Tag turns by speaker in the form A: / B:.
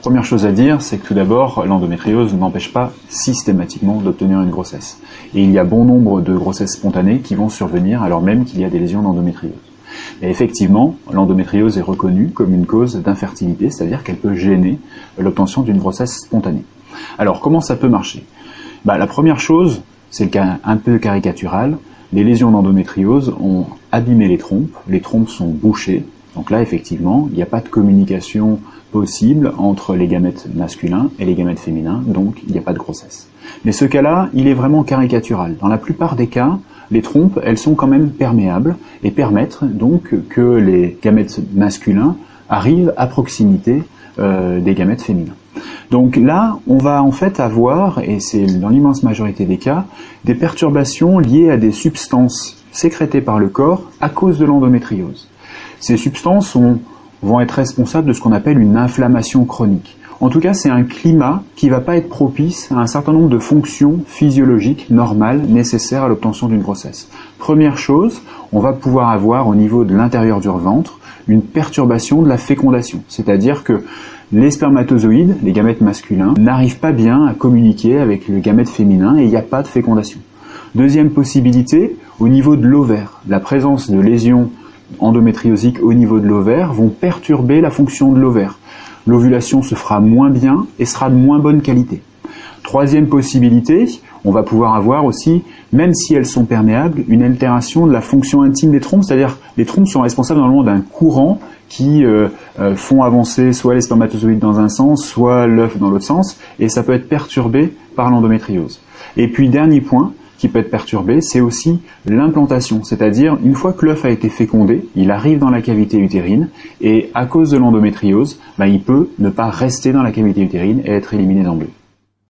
A: Première chose à dire, c'est que tout d'abord, l'endométriose n'empêche pas systématiquement d'obtenir une grossesse. Et il y a bon nombre de grossesses spontanées qui vont survenir alors même qu'il y a des lésions d'endométriose. Et effectivement, l'endométriose est reconnue comme une cause d'infertilité, c'est-à-dire qu'elle peut gêner l'obtention d'une grossesse spontanée. Alors, comment ça peut marcher? La première chose, c'est le cas un peu caricatural, les lésions d'endométriose ont abîmé les trompes sont bouchées, donc là, effectivement, il n'y a pas de communication possible entre les gamètes masculins et les gamètes féminins, donc il n'y a pas de grossesse. Mais ce cas-là, il est vraiment caricatural. Dans la plupart des cas, les trompes, elles sont quand même perméables et permettent donc que les gamètes masculins arrivent à proximité des gamètes féminins. Donc là, on va en fait avoir, et c'est dans l'immense majorité des cas, des perturbations liées à des substances sécrétées par le corps à cause de l'endométriose. Ces substances vont être responsables de ce qu'on appelle une inflammation chronique. En tout cas, c'est un climat qui ne va pas être propice à un certain nombre de fonctions physiologiques normales nécessaires à l'obtention d'une grossesse. Première chose, on va pouvoir avoir au niveau de l'intérieur du ventre une perturbation de la fécondation, c'est-à-dire que les spermatozoïdes, les gamètes masculins, n'arrivent pas bien à communiquer avec le gamète féminin et il n'y a pas de fécondation. Deuxième possibilité, au niveau de l'ovaire, la présence de lésions endométriosiques au niveau de l'ovaire vont perturber la fonction de l'ovaire. L'ovulation se fera moins bien et sera de moins bonne qualité. Troisième possibilité, on va pouvoir avoir aussi, même si elles sont perméables, une altération de la fonction intime des trompes, c'est-à-dire les trompes sont responsables normalement d'un courant qui font avancer soit les spermatozoïdes dans un sens, soit l'œuf dans l'autre sens, et ça peut être perturbé par l'endométriose. Et puis dernier point qui peut être perturbé, c'est aussi l'implantation, c'est-à-dire une fois que l'œuf a été fécondé, il arrive dans la cavité utérine, et à cause de l'endométriose, il peut ne pas rester dans la cavité utérine et être éliminé d'emblée.